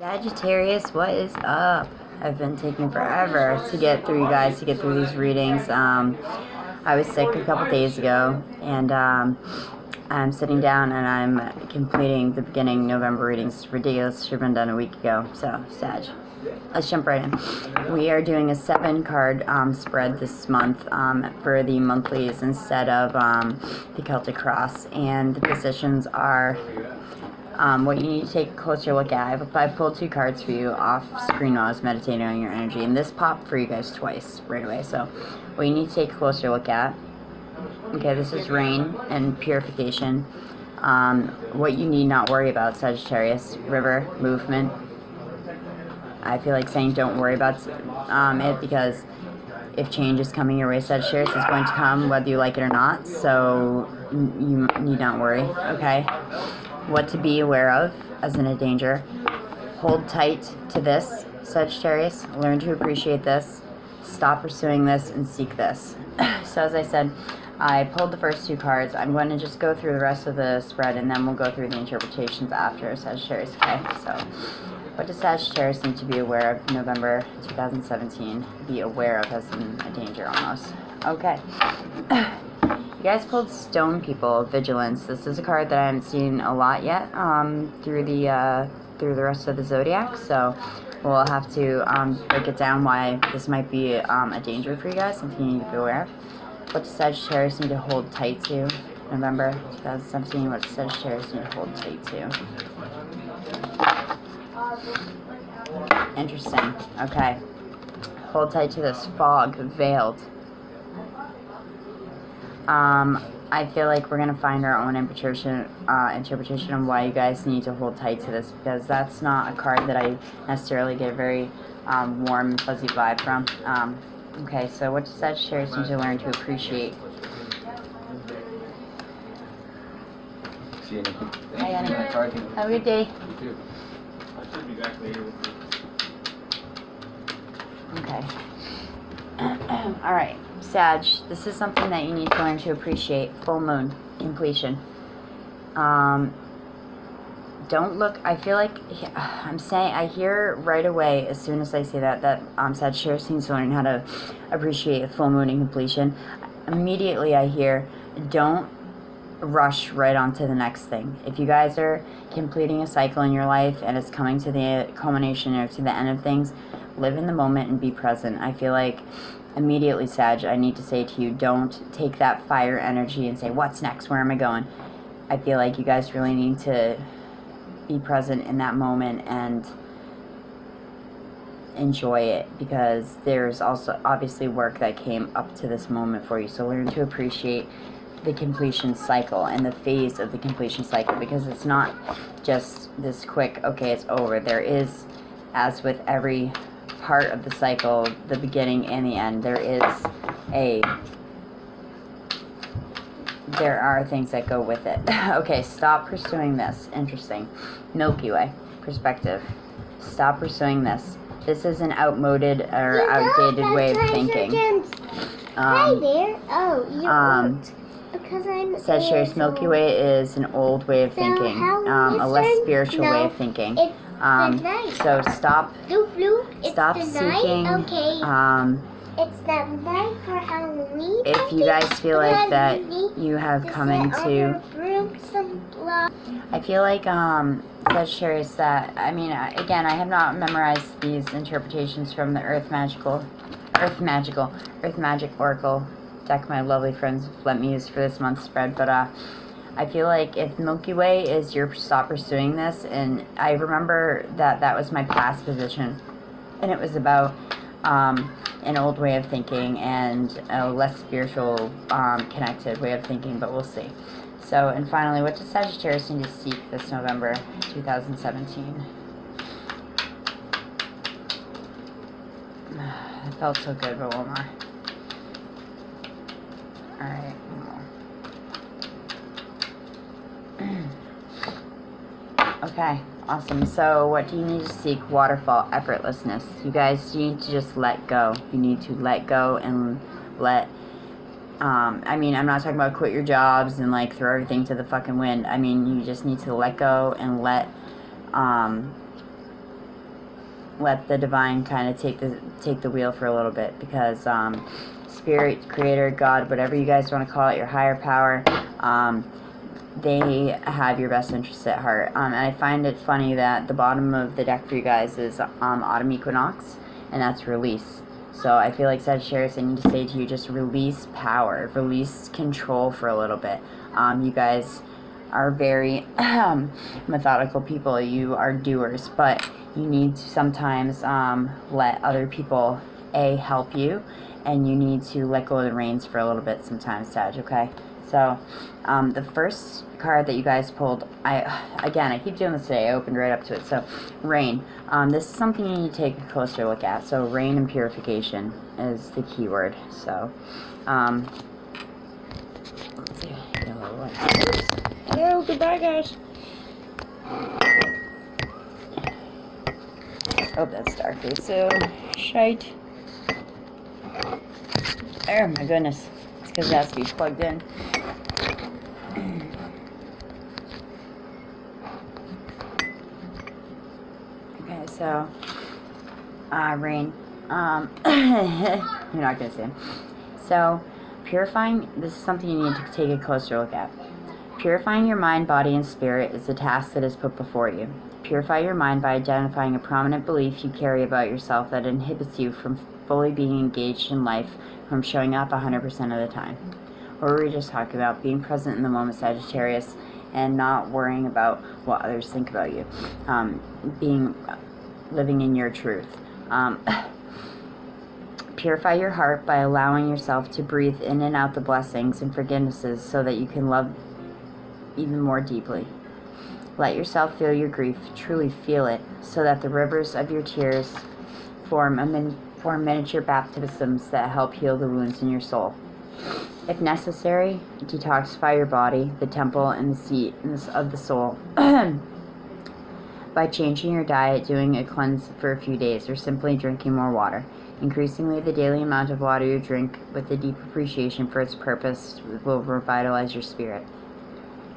Sagittarius, what is up? I've been taking forever to get through, you guys, to get through these readings. I was sick a couple days ago, and I'm sitting down and I'm completing the beginning November readings. It's ridiculous. Should have been done a week ago. So, Sag. Let's jump right in. We are doing a 7-card spread this month for the monthlies instead of the Celtic Cross, and the positions are what you need to take a closer look at. I've pulled 2 cards for you off screen while I was meditating on your energy, and this popped for you guys twice right away. So what you need to take a closer look at. Okay, this is rain and purification. What you need not worry about, Sagittarius, river, movement. I feel like saying don't worry about it, because if change is coming your way, Sagittarius, is going to come whether you like it or not, so you need not worry, okay? What to be aware of as in a danger. Hold tight to this, Sagittarius. Learn to appreciate this. Stop pursuing this and seek this. So as I said, I pulled the first 2 cards. I'm going to just go through the rest of the spread, and then we'll go through the interpretations after, Sagittarius, okay? So, what does Sagittarius need to be aware of November 2017? Be aware of as in a danger almost. Okay. You guys pulled Stone People, Vigilance. This is a card that I haven't seen a lot yet through the rest of the zodiac, so we'll have to break it down why this might be a danger for you guys, something you need to be aware of. What does Sagittarius need to hold tight to November 2017? What does Sagittarius need to hold tight to? Interesting. Okay. Hold tight to this. Fog, veiled. I feel like we're going to find our own interpretation of why you guys need to hold tight to this, because that's not a card that I necessarily get a very warm and fuzzy vibe from. Okay, so what does Sagittarius need to learn to appreciate? Hi, Annie. Have a good day. Okay. Alright, Sag, this is something that you need to learn to appreciate. Full moon, completion. Don't look, I feel like, I hear right away, as soon as I say that Sagittarius needs to learn how to appreciate full moon and completion. Immediately I hear, don't rush right on to the next thing. If you guys are completing a cycle in your life and it's coming to the culmination or to the end of things, live in the moment and be present. I feel like immediately, Sag, I need to say to you, don't take that fire energy and say, what's next? Where am I going? I feel like you guys really need to be present in that moment and enjoy it, because there's also obviously work that came up to this moment for you. So learn to appreciate the completion cycle and the phase of the completion cycle, because it's not just this quick, okay, it's over. There is, as with every part of the cycle, the beginning and the end, there are things that go with it. Okay, stop pursuing this. Interesting. Milky Way perspective. Stop pursuing this. This is an outmoded or outdated way of thinking. Hi there. Oh, you because I'm Sagittarius, Milky Way is an old way of thinking, a less spiritual way of thinking. So stop seeking. Okay. It's the night for Halloween. If you guys feel like that you have come into, I feel like Sagittarius, that again, I have not memorized these interpretations from the Earth Magic Oracle deck my lovely friends let me use for this month's spread, but I feel like if Milky Way is your stop pursuing this, and I remember that was my past position, and it was about an old way of thinking and a less spiritual connected way of thinking, but we'll see. So, and finally, what does Sagittarius need to seek this November 2017? It felt so good, but one more. Alright, okay, awesome. So what do you need to seek? Waterfall, effortlessness. You guys need to just let go. You need to let go and let, I'm not talking about quit your jobs and like throw everything to the fucking wind. You just need to let go and let let the divine kind of take the wheel for a little bit, because spirit, creator, God, whatever you guys want to call it, your higher power, they have your best interests at heart. And I find it funny that the bottom of the deck for you guys is autumn equinox, and that's release. So I feel like Sagittarius, I need to say to you, just release power, release control for a little bit. You guys are very methodical people. You are doers, but you need to sometimes let other people help you, and you need to let go of the reins for a little bit sometimes, Sag, okay? So the first card that you guys pulled, I keep doing this today, I opened right up to it. So rain, this is something you need to take a closer look at. So rain and purification is the key word. So let's see. Hello, goodbye guys. Oh, that's darker, so shite. Oh my goodness, it's because it has to be plugged in. Okay, so rain. You're not gonna see him. So purifying, this is something you need to take a closer look at. Purifying your mind, body, and spirit is a task that is put before you. Purify your mind by identifying a prominent belief you carry about yourself that inhibits you from fully being engaged in life, from showing up 100% of the time. What were we just talking about? Being present in the moment, Sagittarius, and not worrying about what others think about you. Living in your truth. Purify your heart by allowing yourself to breathe in and out the blessings and forgivenesses so that you can love even more deeply. Let yourself feel your grief, truly feel it, so that the rivers of your tears form miniature baptisms that help heal the wounds in your soul. If necessary, detoxify your body, the temple, and the seat of the soul by changing your diet, doing a cleanse for a few days, or simply drinking more water. Increasingly, the daily amount of water you drink with a deep appreciation for its purpose will revitalize your spirit.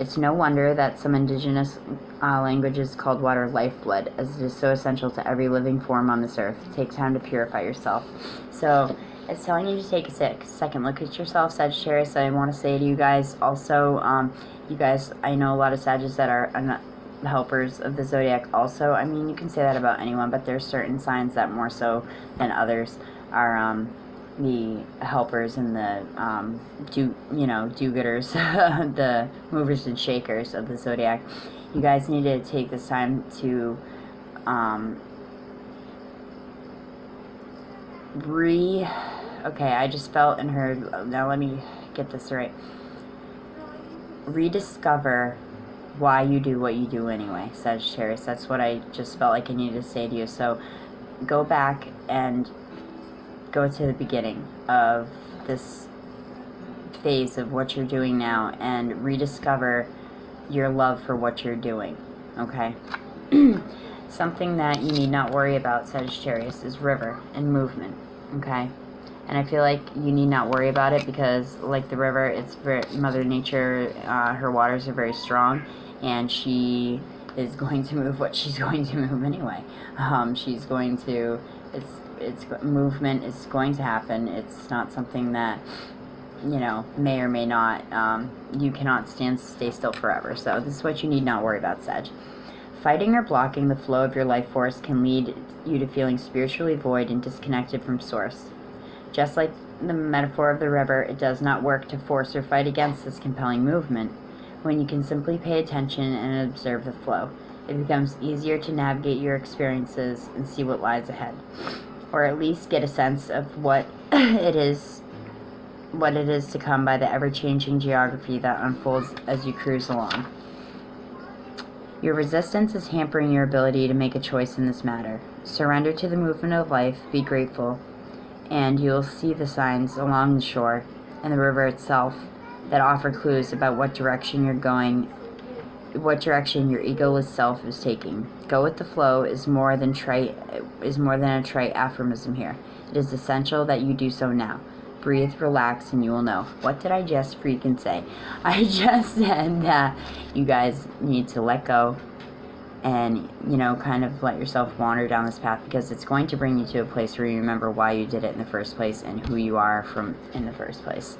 It's no wonder that some indigenous languages called water lifeblood, as it is so essential to every living form on this earth. Take time to purify yourself. So it's telling you to take a second look at yourself, Sagittarius. I want to say to you guys also, you guys, I know a lot of Sagittarius that are helpers of the zodiac also. I mean, you can say that about anyone, but there's certain signs that more so than others are the helpers and the do-gooders, the movers and shakers of the zodiac. You guys need to take this time to okay, I just felt and heard, now let me get this right. Rediscover why you do what you do anyway, Sagittarius. That's what I just felt like I needed to say to you. So go back and go to the beginning of this phase of what you're doing now and rediscover your love for what you're doing, okay? Something that you need not worry about, Sagittarius, is river and movement, okay? And I feel like you need not worry about it because, like the river, it's Mother Nature, her waters are very strong, and she is going to move what she's going to move anyway. She's going to, it's movement is going to happen. It's not something that, you know, may or may not, you cannot stay still forever. So this is what you need not worry about, Sag. Fighting or blocking the flow of your life force can lead you to feeling spiritually void and disconnected from source. Just like the metaphor of the river, it does not work to force or fight against this compelling movement. When you can simply pay attention and observe the flow, it becomes easier to navigate your experiences and see what lies ahead, or at least get a sense of what it is to come by the ever-changing geography that unfolds as you cruise along. Your resistance is hampering your ability to make a choice in this matter. Surrender to the movement of life, be grateful, and you will see the signs along the shore and the river itself that offer clues about what direction you're going, what direction your egoless self is taking. Go with the flow is more than a trite aphorism here. It is essential that you do so now. Breathe, relax, and you will know. What did I just freaking say? I just said that you guys need to let go and, you know, kind of let yourself wander down this path, because it's going to bring you to a place where you remember why you did it in the first place and who you are from in the first place.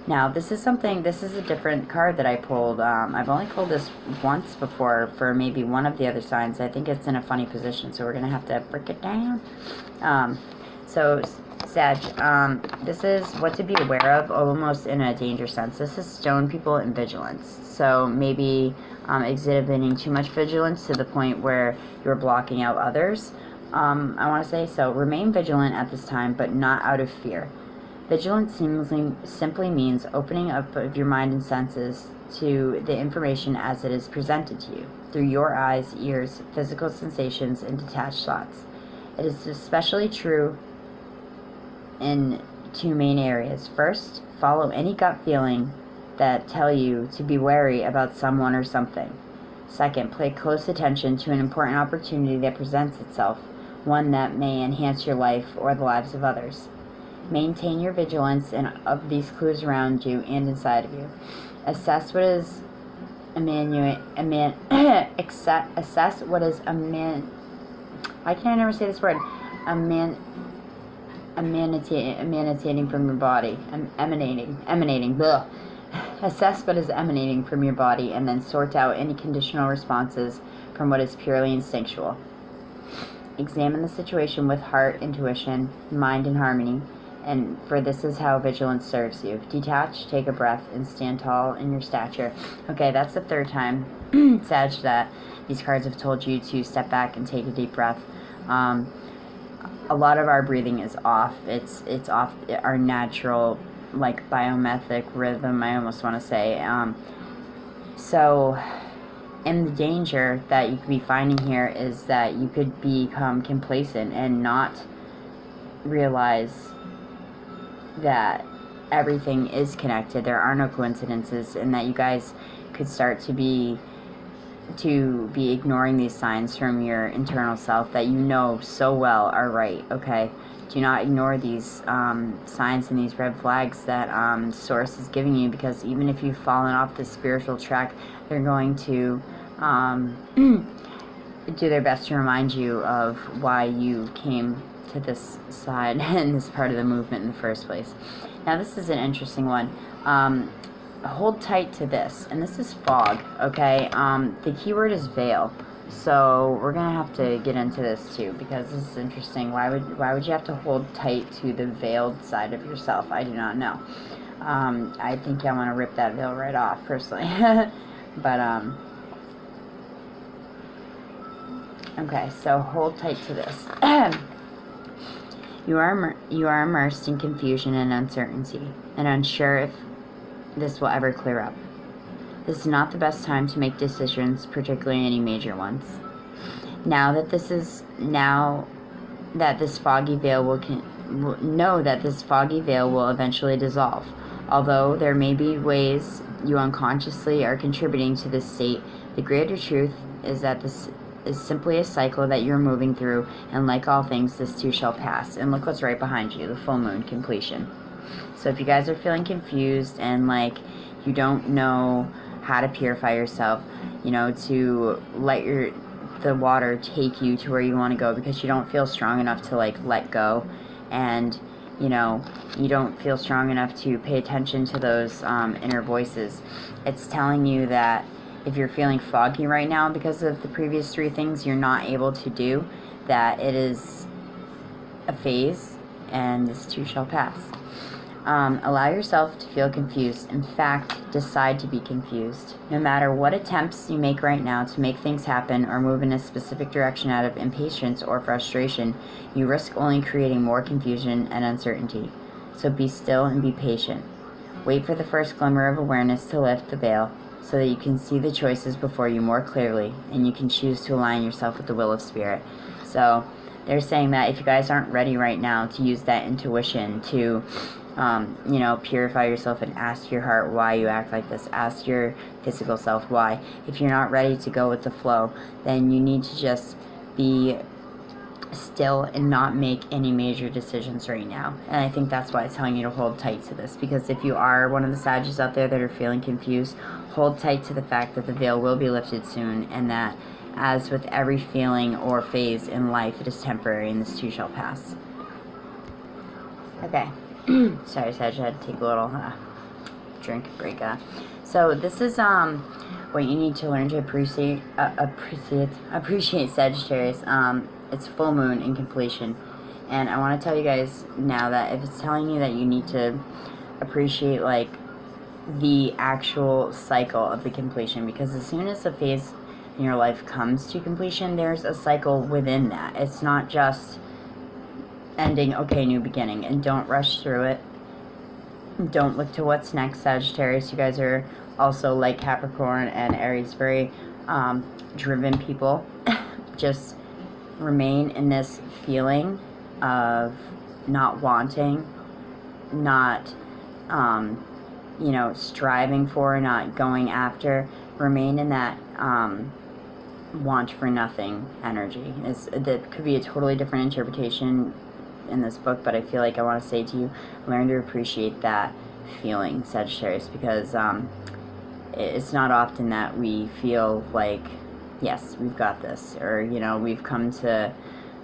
Now, this is a different card that I pulled. I've only pulled this once before for maybe one of the other signs. I think it's in a funny position, so we're going to have to break it down. So, Sag, this is what to be aware of, almost in a danger sense. This is stone people and vigilance. So, maybe exhibiting too much vigilance to the point where you're blocking out others. I want to say, so remain vigilant at this time, but not out of fear. Vigilance simply means opening up of your mind and senses to the information as it is presented to you, through your eyes, ears, physical sensations, and detached thoughts. It is especially true in two main areas. First, follow any gut feeling that tell you to be wary about someone or something. Second, pay close attention to an important opportunity that presents itself, one that may enhance your life or the lives of others. Maintain your vigilance of these clues around you and inside of you. Assess what is assess what is why can I never say this word? Emanating from your body. Emanating. Blah. Assess what is emanating from your body, and then sort out any conditional responses from what is purely instinctual. Examine the situation with heart, intuition, mind, and harmony. And for this is how vigilance serves you. Detach, take a breath, and stand tall in your stature. Okay, that's the third time, Sag, that these cards have told you to step back and take a deep breath. A lot of our breathing is off. It's off our natural, like, biometric rhythm, I almost want to say. So, and the danger that you could be finding here is that you could become complacent and not realize that everything is connected. There are no coincidences, and that you guys could start to be ignoring these signs from your internal self that you know so well are right. Okay, do not ignore these signs and these red flags that Source is giving you, because even if you've fallen off the spiritual track, they're going to do their best to remind you of why you came to this side and this part of the movement in the first place. Now, this is an interesting one. Hold tight to this, and this is fog. Okay, the keyword is veil, so we're gonna have to get into this too, because this is interesting. Why would you have to hold tight to the veiled side of yourself? I do not know. I think I want to rip that veil right off personally. But okay, so hold tight to this. You are immersed in confusion and uncertainty, and unsure if this will ever clear up. This is not the best time to make decisions, particularly any major ones. Know that this foggy veil will eventually dissolve. Although there may be ways you unconsciously are contributing to this state, the greater truth is that this is simply a cycle that you're moving through, and like all things, this too shall pass. And look what's right behind you, the full moon, completion. So if you guys are feeling confused and like you don't know how to purify yourself, you know, to let the water take you to where you want to go, because you don't feel strong enough to like let go, and you know, you don't feel strong enough to pay attention to those inner voices. It's telling you that if you're feeling foggy right now because of the previous three things you're not able to do, that it is a phase, and this too shall pass. Allow yourself to feel confused. In fact, decide to be confused. No matter what attempts you make right now to make things happen or move in a specific direction out of impatience or frustration, you risk only creating more confusion and uncertainty. So be still and be patient. Wait for the first glimmer of awareness to lift the veil, so that you can see the choices before you more clearly, and you can choose to align yourself with the will of Spirit. So they're saying that if you guys aren't ready right now to use that intuition to you know, purify yourself and ask your heart why you act like this, ask your physical self why. If you're not ready to go with the flow, then you need to just be still and not make any major decisions right now. And I think that's why it's telling you to hold tight to this, because if you are one of the Sagittarius out there that are feeling confused, hold tight to the fact that the veil will be lifted soon, and that as with every feeling or phase in life, it is temporary and this too shall pass. Okay. Sorry, Sag, I had to take a little drink break. So this is what you need to learn to appreciate Sagittarius. It's full moon in completion, and I want to tell you guys now that if it's telling you that you need to appreciate like the actual cycle of the completion, because as soon as a phase in your life comes to completion, there's a cycle within that. It's not just ending, okay, new beginning, and don't rush through it. Don't look to what's next, Sagittarius. You guys are also, like Capricorn and Aries, very driven people. Just remain in this feeling of not wanting, not you know, striving for, not going after. Remain in that want for nothing energy. That could be a totally different interpretation in this book, but I feel like I want to say to you, learn to appreciate that feeling, Sagittarius, because it's not often that we feel like, yes, we've got this, or, you know, we've come to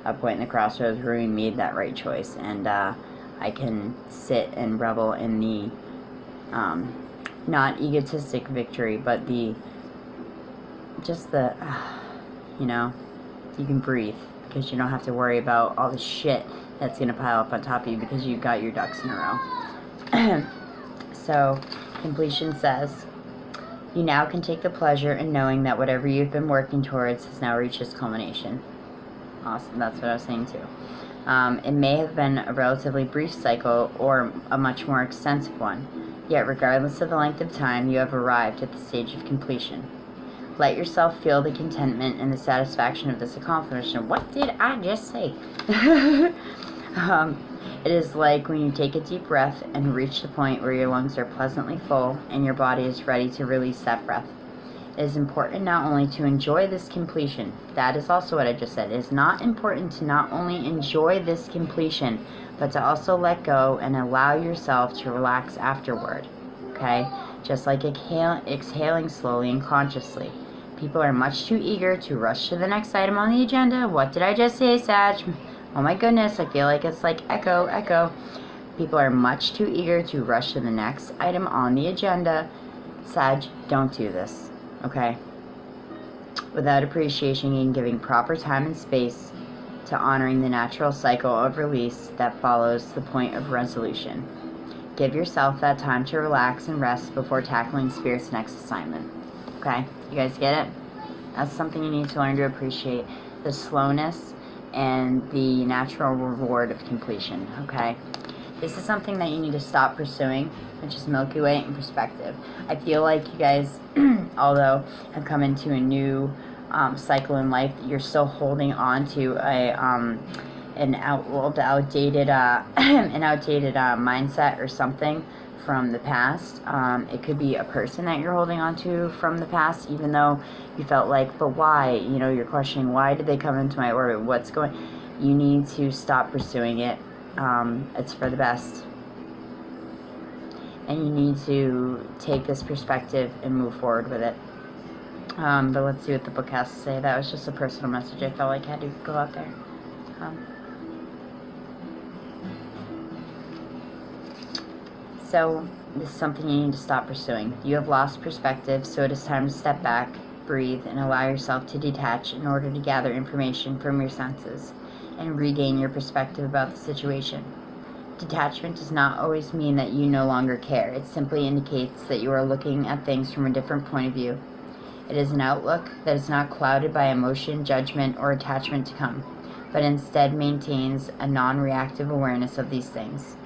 a point in the crossroads where we made that right choice, and I can sit and revel in the not egotistic victory, but the you know, you can breathe because you don't have to worry about all the shit that's going to pile up on top of you because you've got your ducks in a row. So, completion says, you now can take the pleasure in knowing that whatever you've been working towards has now reached its culmination. Awesome, that's what I was saying too. It may have been a relatively brief cycle or a much more extensive one, yet regardless of the length of time, you have arrived at the stage of completion. Let yourself feel the contentment and the satisfaction of this accomplishment. What did I just say? It is like when you take a deep breath and reach the point where your lungs are pleasantly full and your body is ready to release that breath. It is important not only to enjoy this completion, that is also what I just said. It is not important to not only enjoy this completion, but to also let go and allow yourself to relax afterward. Okay? Just like exhaling slowly and consciously. People are much too eager to rush to the next item on the agenda. What did I just say, Sag? Oh my goodness, I feel like it's like echo. People are much too eager to rush to the next item on the agenda. Sag, don't do this, okay? Without appreciation and giving proper time and space to honoring the natural cycle of release that follows the point of resolution. Give yourself that time to relax and rest before tackling Spirit's next assignment. Okay? You guys get it? That's something you need to learn to appreciate. The slowness and the natural reward of completion. Okay? This is something that you need to stop pursuing, which is Milky Way and perspective. I feel like you guys, although have come into a new cycle in life, you're still holding on to an outdated mindset or something from the past. It could be a person that you're holding on to from the past, even though you felt like, but why? You know, you're questioning, why did they come into my orbit? What's going? You need to stop pursuing it. It's for the best. And you need to take this perspective and move forward with it. But let's see what the book has to say. That was just a personal message I felt like I had to go out there. So, this is something you need to stop pursuing. You have lost perspective, so it is time to step back, breathe, and allow yourself to detach in order to gather information from your senses and regain your perspective about the situation. Detachment does not always mean that you no longer care. It simply indicates that you are looking at things from a different point of view. It is an outlook that is not clouded by emotion, judgment, or attachment to come, but instead maintains a non-reactive awareness of these things.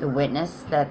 The witness that